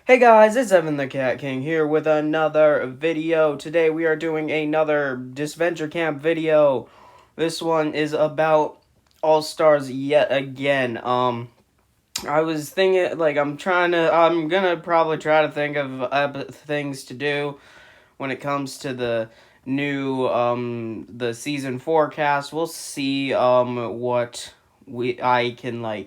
Hey guys, it's Evan the Cat King here with another video. Today we are doing another Disventure Camp video. This one is about All Stars yet again. I was thinking, I'm gonna probably try to think of things to do when it comes to the new, the season forecast. We'll see, what I can,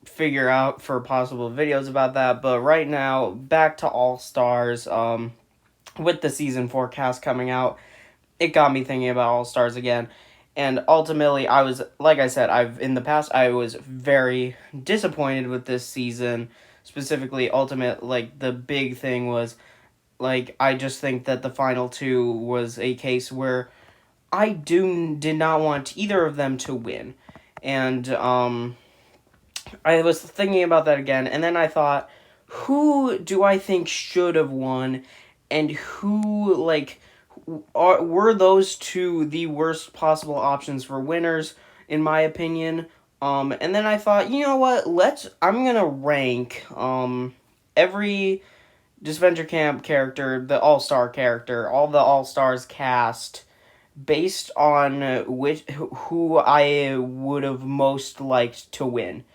figure out for possible videos about that. But right now, back to All Stars. With the season forecast coming out, it got me thinking about All Stars again. And ultimately, I was, like I said, in the past, I was very disappointed with this season. Specifically, the big thing was, I just think that the final two was a case where did not want either of them to win. And, I was thinking about that again, and then I thought, who do I think should have won, and were those two the worst possible options for winners, in my opinion? And then I thought, you know what, I'm gonna rank, every Disventure Camp character, the All-Star character, all the All-Stars cast, based on who I would have most liked to win.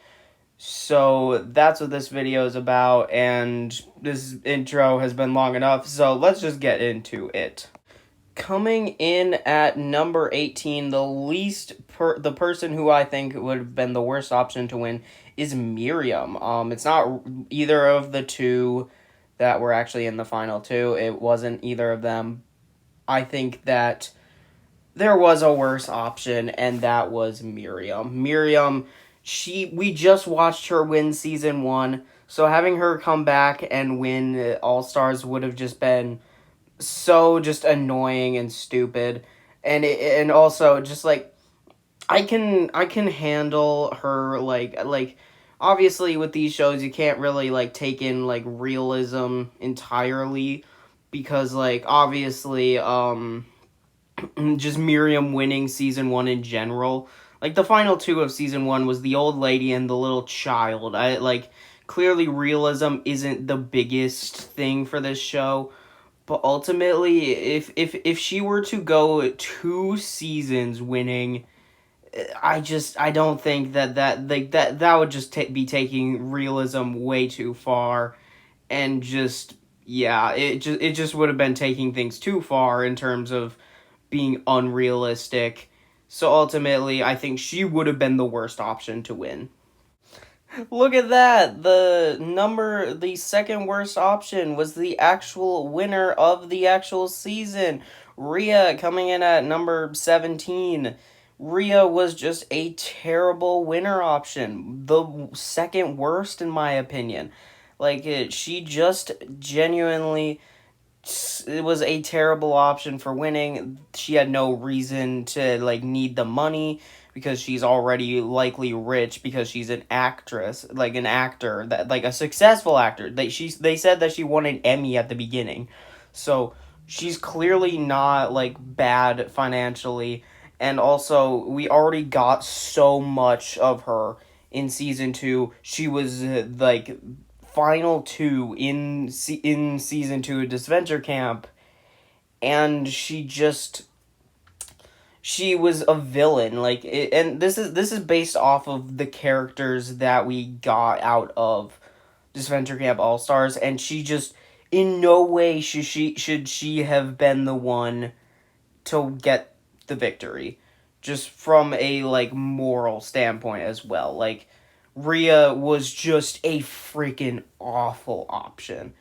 So that's what this video is about, and this intro has been long enough, so let's just get into it. Coming in at number 18, the person who I think would have been the worst option to win is Miriam. It's not either of the two that were actually in the final two. It wasn't either of them. I think that there was a worse option, and that was Miriam. We just watched her win season 1, so having her come back and win All Stars would have just been so just annoying and stupid. And also just I can handle her obviously with these shows you can't really take in realism entirely, because obviously just Miriam winning season 1 in general. The final two of season 1 was the old lady and the little child. Clearly realism isn't the biggest thing for this show, but ultimately, if she were to go 2 seasons winning, I don't think that would just be taking realism way too far, and just yeah, it just would have been taking things too far in terms of being unrealistic. So ultimately, I think she would have been the worst option to win. Look at that! The second worst option was the actual winner of the actual season. Rhea coming in at number 17. Rhea was just a terrible winner option. The second worst in my opinion. She just genuinely, it was a terrible option for winning. She had no reason to need the money, because she's already likely rich, because she's an actress, an actor, that a successful actor. They said that she won an Emmy at the beginning. So she's clearly not bad financially, and also we already got so much of her in season 2. She was final 2 in season 2 of Disventure Camp, and she was a villain. And this is based off of the characters that we got out of Disventure Camp All Stars, and she just in no way should she have been the one to get the victory, just from a moral standpoint as well. Rhea was just a freaking awful option,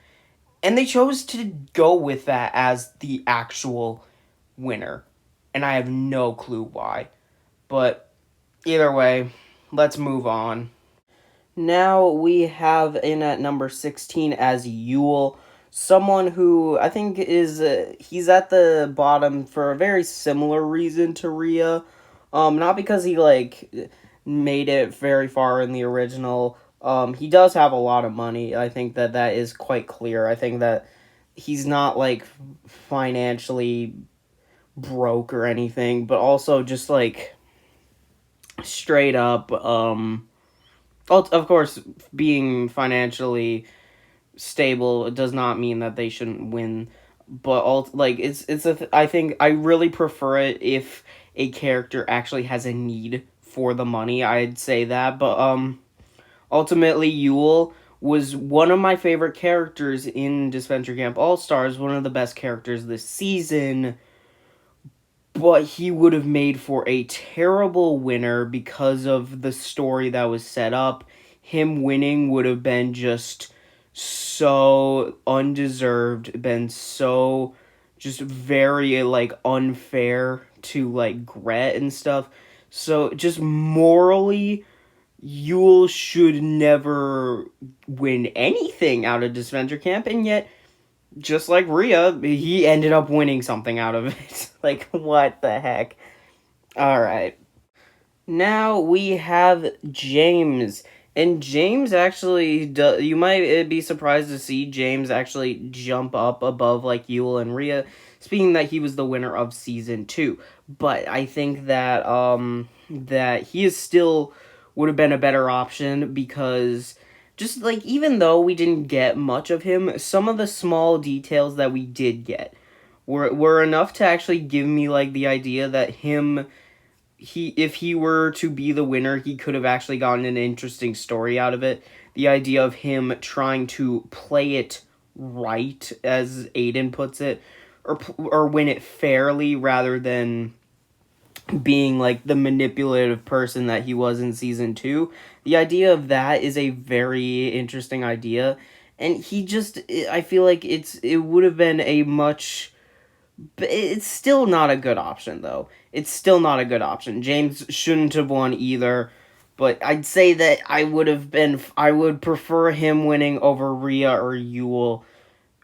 and they chose to go with that as the actual winner, and I have no clue why. But either way, let's move on. Now we have in at number 16 as Yule, someone who I think is he's at the bottom for a very similar reason to Rhea. Not because he made it very far in the original. He does have a lot of money. I think that is quite clear. I think that he's not financially broke or anything, but also just straight up of course being financially stable, it does not mean that they shouldn't win. But I think I really prefer it if a character actually has a need for the money. I'd say that, but ultimately Yule was one of my favorite characters in Disventure Camp All Stars, one of the best characters this season. But he would have made for a terrible winner because of the story that was set up. Him winning would have been just so undeserved, been so just very like unfair to like Gret and stuff. So just morally, Yule should never win anything out of Disventure Camp, and yet just like Rhea, he ended up winning something out of it. Like, what the heck? Alright. Now we have James. And James actually, you might be surprised to see James actually jump up above like Yule and Rhea, speaking that he was the winner of season 2. But I think that that he is still would have been a better option because just like even though we didn't get much of him, some of the small details that we did get were enough to actually give me like the idea that he if he were to be the winner, he could have actually gotten an interesting story out of it. The idea of him trying to play it right, as Aiden puts it, or win it fairly rather than being like the manipulative person that he was in season 2. The idea of that is a very interesting idea, and he just I feel like it would have been a much, but it's still not a good option though. It's still not a good option. James shouldn't have won either, but I'd say that I would prefer him winning over Rhea or Yule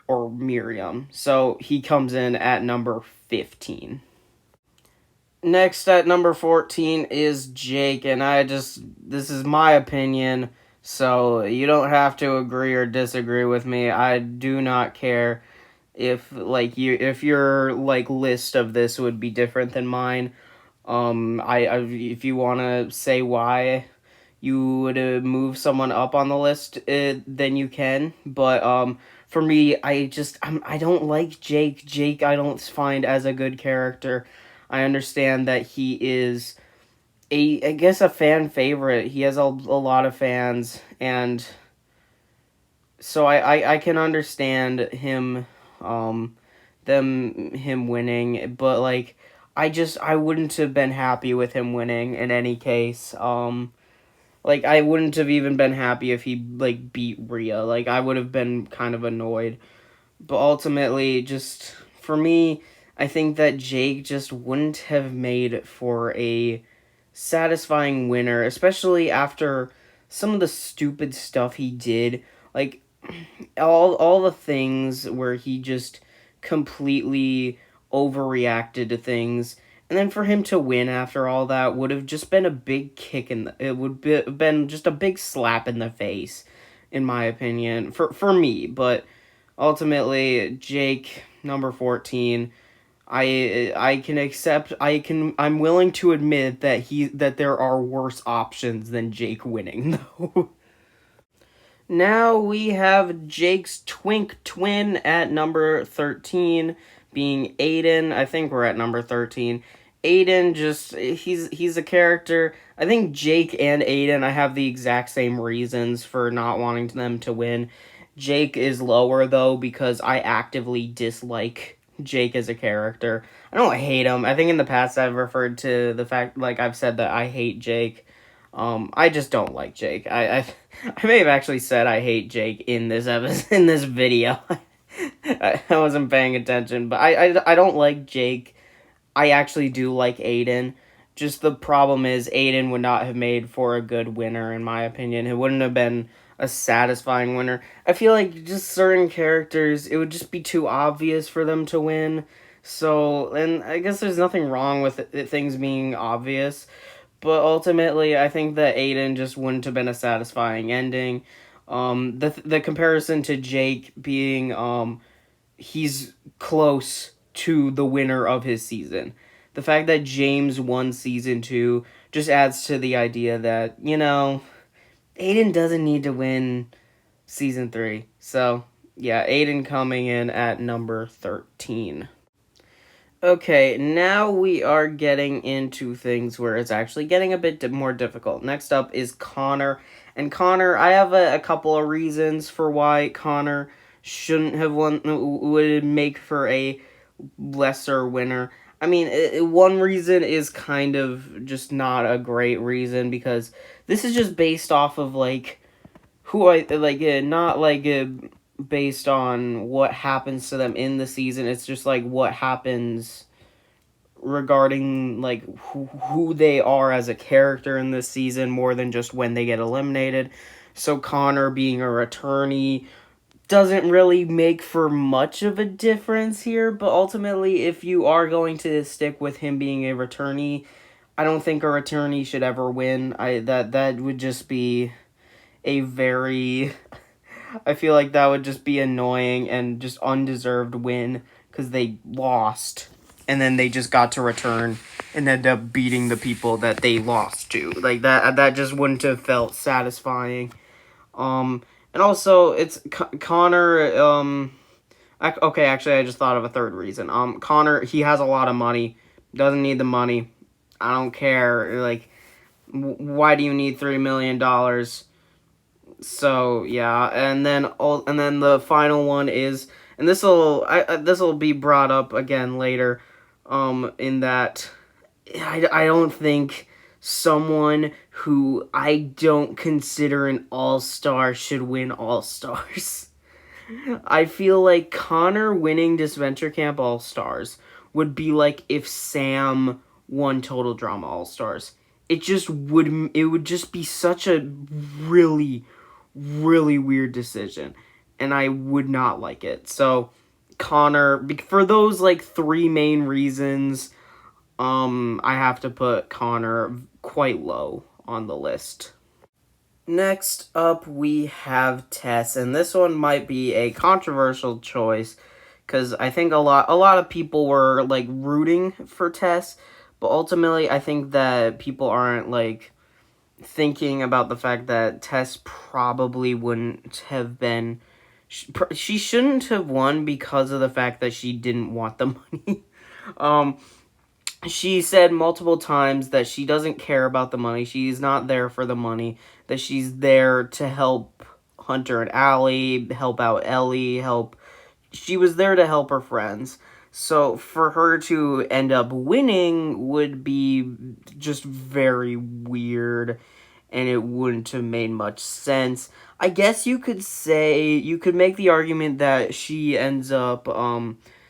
or Miriam. So he comes in at number 15. Next at number 14 is Jake, and this is my opinion, so you don't have to agree or disagree with me. I do not care if your like list of this would be different than mine. I if you want to say why you would move someone up on the list, then you can. But for me, I don't like Jake. Jake, I don't find as a good character. I understand that he is I guess a fan favorite. He has a lot of fans, and so I can understand him him winning, but like I wouldn't have been happy with him winning in any case. Like I wouldn't have even been happy if he like beat Rhea. Like I would have been kind of annoyed. But ultimately, just for me, I think that Jake just wouldn't have made for a satisfying winner, especially after some of the stupid stuff he did. Like all the things where he just completely overreacted to things, and then for him to win after all that would have just been a big kick in the, it would be, have been just a big slap in the face, in my opinion, for me. But ultimately, Jake, number 14, I can accept, I'm willing to admit that there are worse options than Jake winning though. Now we have Jake's twink twin at number 13, being Aiden. I think we're at number 13. Aiden he's a character. I think Jake and Aiden, I have the exact same reasons for not wanting them to win. Jake is lower though because I actively dislike Jake as a character. I don't hate him. I think in the past I've referred to the fact, like I've said that I hate Jake. I just don't like Jake. I may have actually said I hate Jake in this episode, in this video. I wasn't paying attention, but I don't like Jake. I actually do like Aiden. Just the problem is Aiden would not have made for a good winner, in my opinion. It wouldn't have been a satisfying winner. I feel like just certain characters, it would just be too obvious for them to win. So, and I guess there's nothing wrong with things being obvious. But ultimately, I think that Aiden just wouldn't have been a satisfying ending. The comparison to Jake being, he's close to the winner of his season. The fact that James won season 2 just adds to the idea that, Aiden doesn't need to win season 3. So, yeah, Aiden coming in at number 13. Okay, now we are getting into things where it's actually getting a bit more difficult. Next up is Connor. And Connor, I have a couple of reasons for why Connor shouldn't have won, would make for a lesser winner. I mean, one reason is kind of just not a great reason because this is just based off of like who I like, not like based on what happens to them in the season. It's just like what happens regarding like who they are as a character in this season more than just when they get eliminated. So Connor being a returnee doesn't really make for much of a difference here, but ultimately if you are going to stick with him being a returnee, I don't think a returnee should ever win. That would just be a very I feel like that would just be annoying and just undeserved win because they lost and then they just got to return and ended up beating the people that they lost to. Like that just wouldn't have felt satisfying. And also it's Connor. Okay, actually, I just thought of a third reason. Connor, he has a lot of money, doesn't need the money. I don't care. Like, why do you need $3 million? So yeah, and then the final one is, and this will be brought up again later, in that I don't think someone who I don't consider an all-star should win all-stars. I feel like Connor winning Disventure Camp All Stars would be like if Sam won Total Drama All Stars. It would just be such a really, really weird decision, and I would not like it. So Connor, for those like three main reasons, I have to put Connor quite low on the list. Next up, we have Tess, and this one might be a controversial choice because I think a lot of people were like rooting for Tess, but ultimately I think that people aren't like thinking about the fact that Tess probably wouldn't have been. She shouldn't have won because of the fact that she didn't want the money. um, she said multiple times that she doesn't care about the money. She's not there for the money. That she's there to help Hunter and Allie, help out Ellie, help. She was there to help her friends. So for her to end up winning would be just very weird, and it wouldn't have made much sense. I guess you could make the argument that she ends up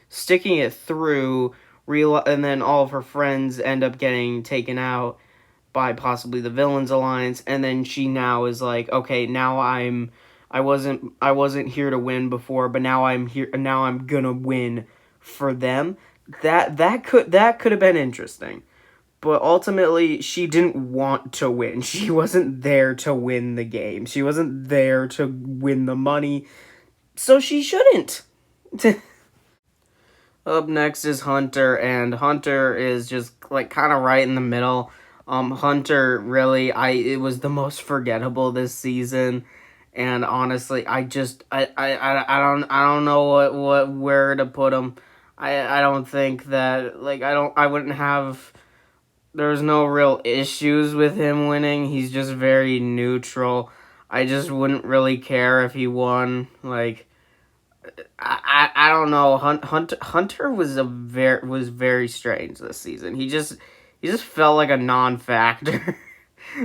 sticking it through, and then all of her friends end up getting taken out by possibly the Villains Alliance, and then she now is like, okay, now I wasn't here to win before, but now I'm here. Now I'm gonna win for them. That could have been interesting, but ultimately she didn't want to win. She wasn't there to win the game. She wasn't there to win the money, so she shouldn't. Up next is Hunter, and Hunter is just like kind of right in the middle. Hunter really, it was the most forgettable this season, and honestly, I don't know where to put him. I don't think that like I wouldn't have. There's no real issues with him winning. He's just very neutral. I just wouldn't really care if he won. Like I don't know. Hunter was very strange this season. He just felt like a non-factor.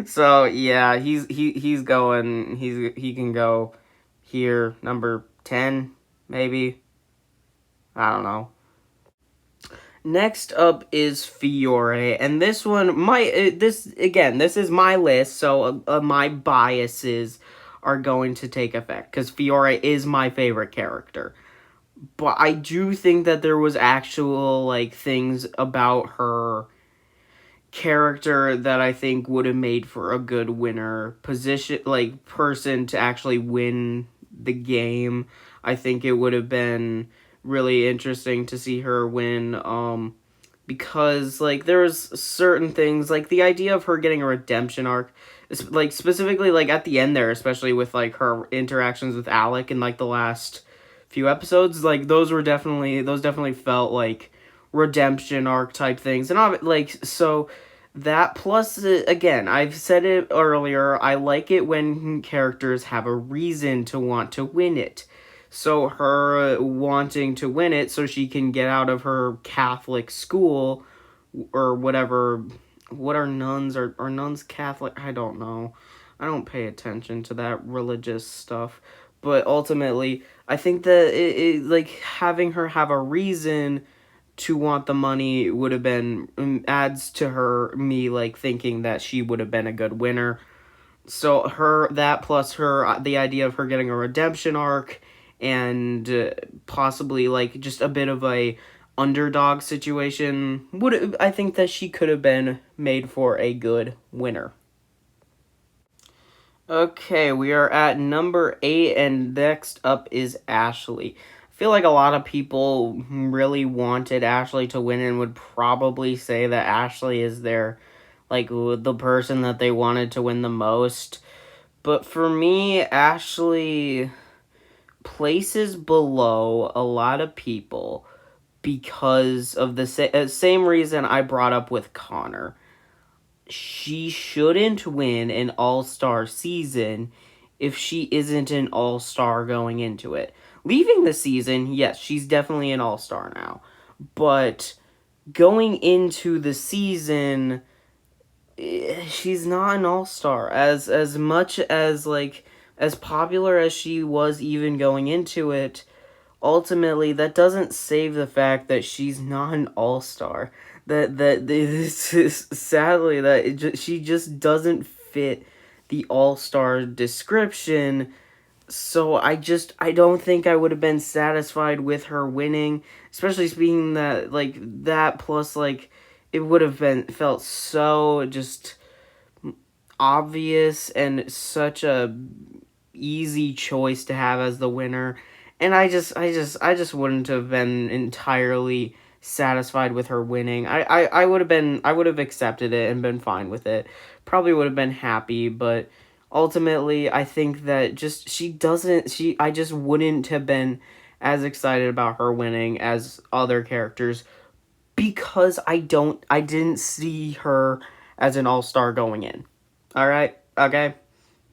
So yeah, he's going. He can go here, number 10 maybe. I don't know. Next up is Fiore, and this one this is my list, so my biases are going to take effect because Fiore is my favorite character. But I do think that there was actual like things about her character that I think would have made for a good winner position, like person to actually win the game. I think it would have been really interesting to see her win, because like there's certain things like the idea of her getting a redemption arc like specifically like at the end there, especially with like her interactions with Alec in like the last few episodes. Like those definitely felt like redemption arc type things, and like so that plus again, I've said it earlier, I like it when characters have a reason to want to win it. So her wanting to win it so she can get out of her Catholic school or whatever. What are nuns? Are nuns Catholic? I don't know. I don't pay attention to that religious stuff. But ultimately, I think that like having her have a reason to want the money would have been adds to her me like thinking that she would have been a good winner. So her that plus her the idea of her getting a redemption arc and possibly like just a bit of a underdog situation would I think that she could have been made for a good winner. Okay, we are at number 8, and next up is Ashley. I feel like a lot of people really wanted Ashley to win and would probably say that Ashley is their like the person that they wanted to win the most. But for me, Ashley places below a lot of people because of the same reason I brought up with Connor. She shouldn't win an all-star season if she isn't an all-star going into it. Leaving the season, yes, she's definitely an all-star now. But going into the season, she's not an all-star. As much as like as popular as she was even going into it, ultimately that doesn't save the fact that she's not an all-star. That this is sadly that she just doesn't fit the all-star description. So I don't think I would have been satisfied with her winning, especially speaking that like that plus like it would have been felt so just obvious and such a easy choice to have as the winner, and I just wouldn't have been entirely satisfied with her winning. I would have been I would have accepted it and been fine with it. Probably would have been happy, but ultimately I think that just she I just wouldn't have been as excited about her winning as other characters because I didn't see her as an all-star going in. All right? Okay?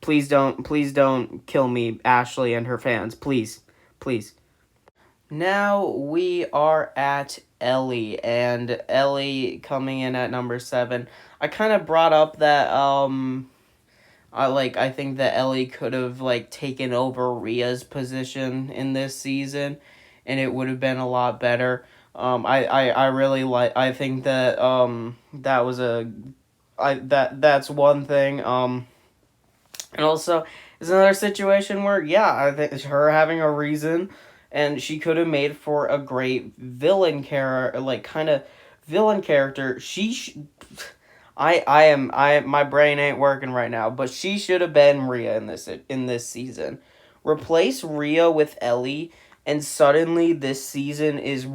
Please don't kill me, Ashley and her fans. Please. Please. Now we are at Ellie, and Ellie coming in at number 7. I kind of brought up that I think that Ellie could have like taken over Rhea's position in this season, and it would have been a lot better. I really like I think that that was a I that's one thing. And also, it's another situation where, yeah, I think her having a reason, and she could have made for a great villain character, like kind of villain character. My brain ain't working right now, but she should have been Rhea in this season. Replace Rhea with Ellie, and suddenly this season is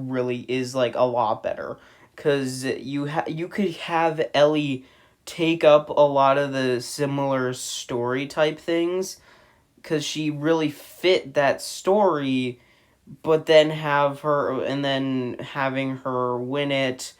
like a lot better, cause you could have Ellie take up a lot of the similar story type things because she really fit that story, but then having her win it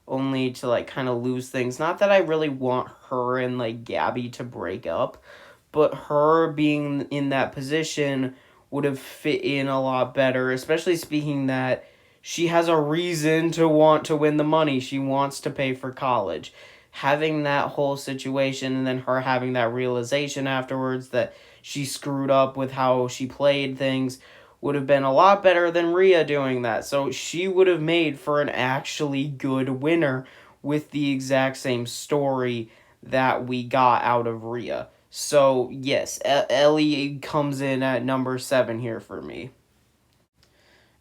only to like kind of lose things. Not that I really want her and like Gabby to break up, but her being in that position would have fit in a lot better, especially speaking that she has a reason to want to win the money. She wants to pay for college. Having that whole situation and then her having that realization afterwards that she screwed up with how she played things would have been a lot better than Rhea doing that. So she would have made for an actually good winner with the exact same story that we got out of Rhea. So, yes, Ellie comes in at number 7 here for me.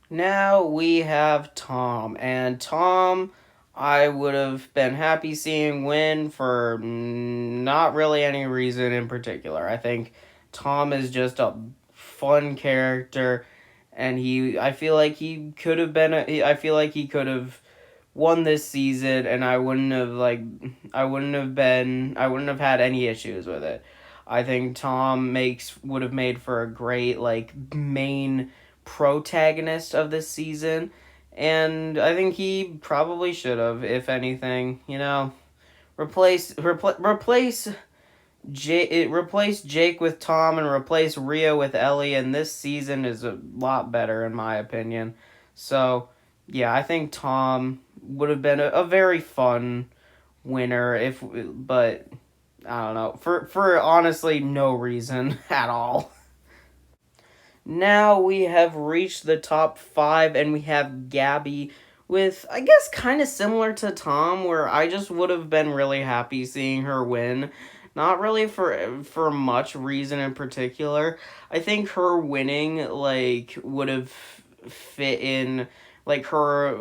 Now we have Tom. And Tom, I would have been happy seeing win for not really any reason in particular. I think Tom is just a fun character, and I feel like he could have been, I feel like he could have won this season, and I wouldn't have had any issues with it. I think Tom would have made for a great like main protagonist of this season, and I think he probably should have, if anything, replace Jake with Tom and replace Rio with Ellie, and this season is a lot better in my opinion. So, yeah, I think Tom would have been a very fun winner but I don't know, for honestly no reason at all. Now we have reached the top 5, and we have Gabby with, I guess, kind of similar to Tom, where I just would have been really happy seeing her win. Not really for much reason in particular. I think her winning like would have fit in, like her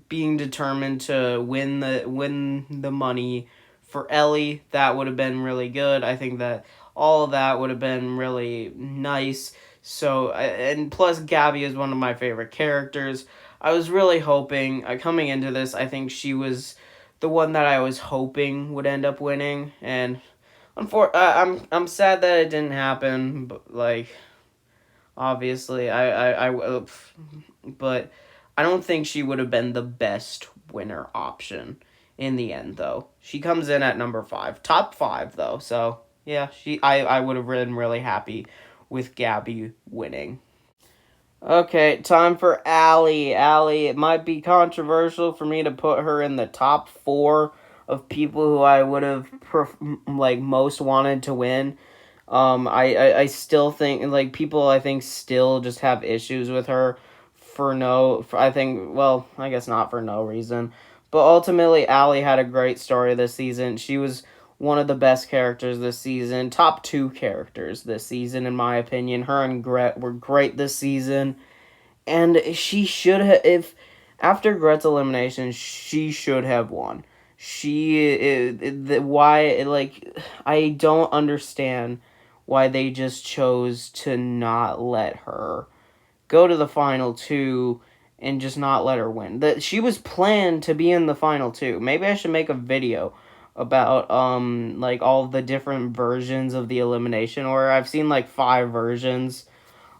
being determined to win the money for Ellie. That would have been really good. I think that all of that would have been really nice. So, and plus, Gabby is one of my favorite characters. I was really hoping, coming into this, I think she was the one that I was hoping would end up winning, and I'm sad that it didn't happen. But like, obviously, but I don't think she would have been the best winner option in the end, though. She comes in at number 5, top 5 though. So yeah, I would have been really happy with Gabby winning. Okay, time for Allie. Allie, it might be controversial for me to put her in the top 4 of people who I would have most wanted to win. I still think like people I think still just have issues with her I think, well, I guess not for no reason, but ultimately Allie had a great story this season. She was one of the best characters this season, top 2 characters this season in my opinion. Her and Gret were great this season, and she should have, if after Gret's elimination, she should have won. Why, like, I don't understand why they just chose to not let her go to the final 2 and just not let her win. That she was planned to be in the final 2. Maybe I should make a video about like all the different versions of the elimination, or I've seen like 5 versions.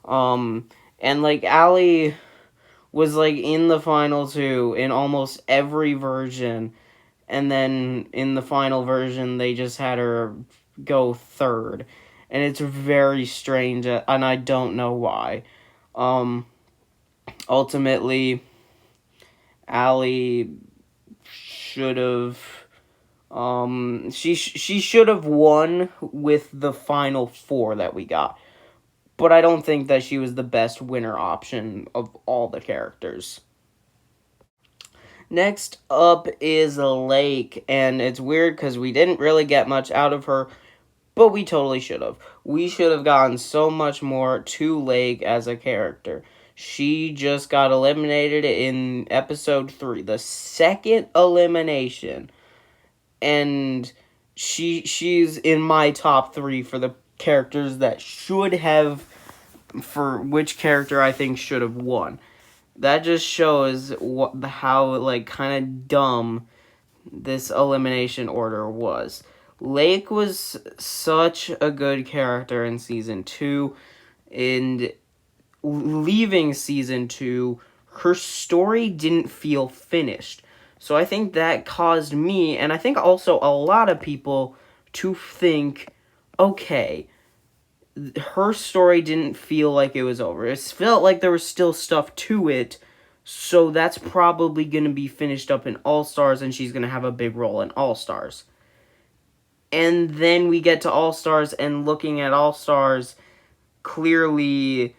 And like Allie was like in the final 2 in almost every version, and then in the final version they just had her go 3rd, and it's very strange, and I don't know why. Ultimately, Allie should have she should have won with the final 4 that we got, but I don't think that she was the best winner option of all the characters. Next up is Lake, and it's weird because we didn't really get much out of her, but we totally should have. We should have gotten so much more to Lake as a character. She just got eliminated in episode 3, the second elimination, and she's in my top 3 for the characters that should have, for which character I think should have won. That just shows how like kind of dumb this elimination order was. Lake was such a good character in season 2, and leaving season 2, her story didn't feel finished. So I think that caused me, and I think also a lot of people, to think, okay, her story didn't feel like it was over. It felt like there was still stuff to it, so that's probably going to be finished up in All Stars, and she's going to have a big role in All Stars. And then we get to All Stars, and looking at All Stars, clearly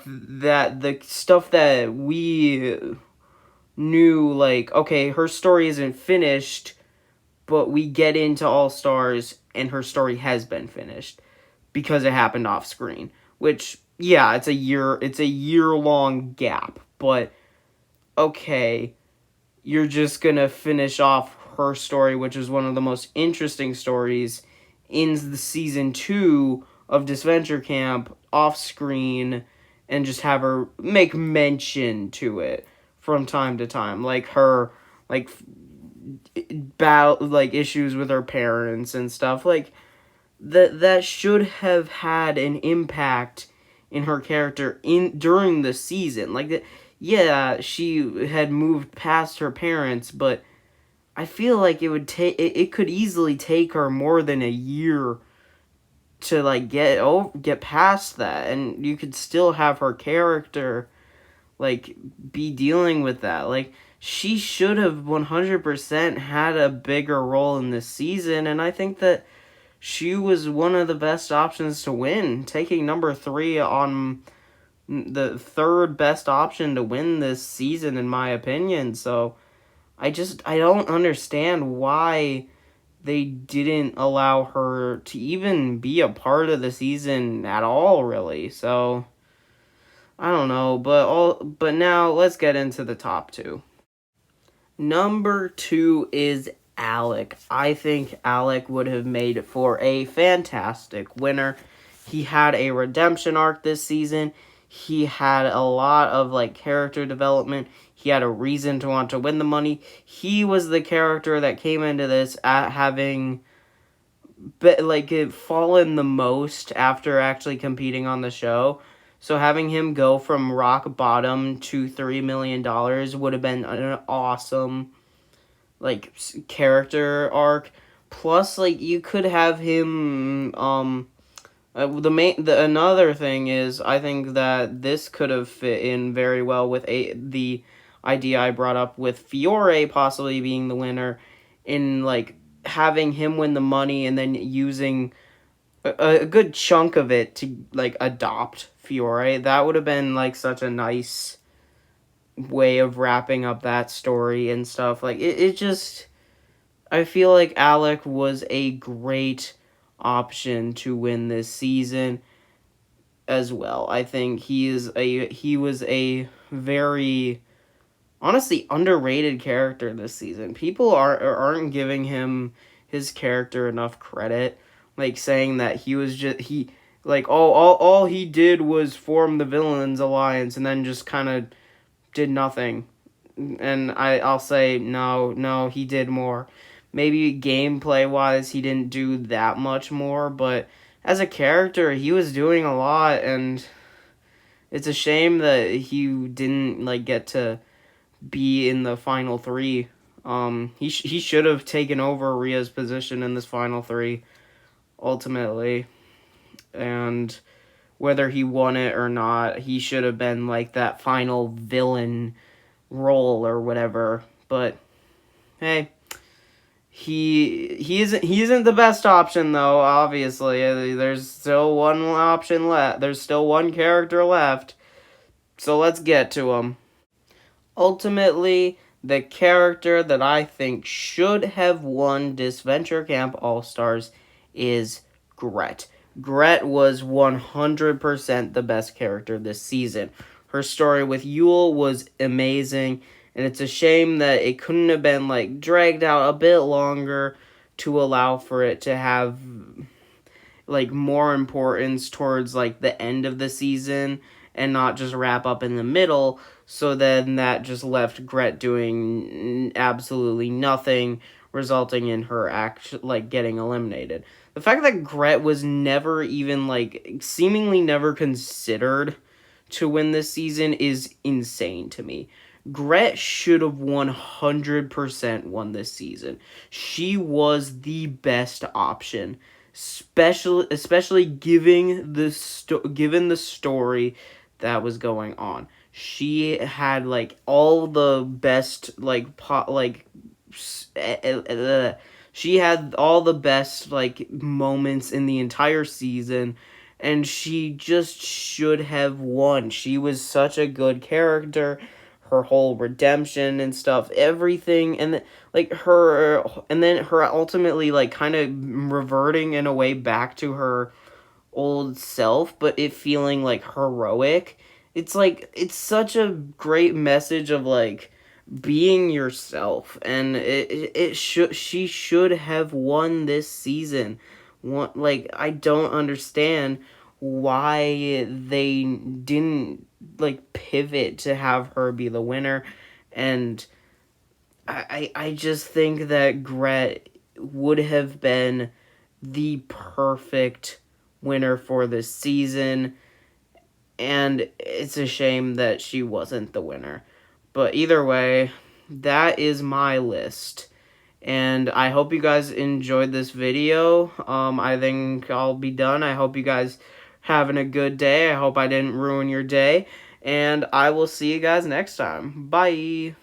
that the stuff that we knew, like, okay, her story isn't finished, but we get into All Stars, and her story has been finished because it happened off screen. Which, yeah, it's a year-long gap, but okay, you're just gonna finish off her story, which is one of the most interesting stories in the season 2 of Disventure Camp, off screen, and just have her make mention to it from time to time, like her like battle like issues with her parents and stuff like that should have had an impact in her character in during the season. Like, yeah, she had moved past her parents, but I feel like it could easily take her more than a year to like get past that, and you could still have her character like be dealing with that. Like, she should have 100% had a bigger role in this season, and I think that she was one of the best options to win, taking number 3 on the third best option to win this season, in my opinion. So I don't understand why they didn't allow her to even be a part of the season at all, really. So I don't know, but now let's get into the top 2. Number 2 is Alec. I think Alec would have made for a fantastic winner. He had a redemption arc this season. He had a lot of like character development. He had a reason to want to win the money. He was the character that came into this at having fallen the most after actually competing on the show. So having him go from rock bottom to $3 million would have been an awesome like character arc. Plus, like, you could have him another thing is, I think that this could have fit in very well with the idea I brought up with Fiore possibly being the winner, in like having him win the money and then using a good chunk of it to like adopt Fiore. That would have been like such a nice way of wrapping up that story and stuff. Like, it just, I feel like Alec was a great option to win this season as well. I think he was a very honestly underrated character this season. People aren't giving him his character enough credit, like saying that he was just he like all he did was form the villains alliance and then just kind of did nothing. And I'll say no, he did more. Maybe gameplay wise he didn't do that much more, but as a character he was doing a lot, and it's a shame that he didn't like get to be in the final 3. He should have taken over Rhea's position in this final 3 ultimately, and whether he won it or not, he should have been like that final villain role or whatever. But hey, he isn't the best option though. Obviously, there's still one option left. There's still one character left. So let's get to him. Ultimately, the character that I think should have won Disventure Camp All Stars is Gret. Gret was 100% the best character this season. Her story with Yule was amazing, and it's a shame that it couldn't have been like dragged out a bit longer to allow for it to have like more importance towards like the end of the season and not just wrap up in the middle. So then that just left Gret doing absolutely nothing, resulting in her getting eliminated. The fact that Gret was never even like seemingly never considered to win this season is insane to me. Gret should have 100% won this season. She was the best option, especially given the story that was going on. She had like all the best she had all the best like moments in the entire season, and she just should have won. She was such a good character. Her whole redemption and stuff, everything, and then her ultimately like kind of reverting in a way back to her old self, but it feeling like heroic. It's like, it's such a great message of like being yourself, and she should have won this season. Like, I don't understand why they didn't like pivot to have her be the winner. And I just think that Gret would have been the perfect winner for this season, and it's a shame that she wasn't the winner. But either way, that is my list. And I hope you guys enjoyed this video. I think I'll be done. I hope you guys having a good day. I hope I didn't ruin your day. And I will see you guys next time. Bye.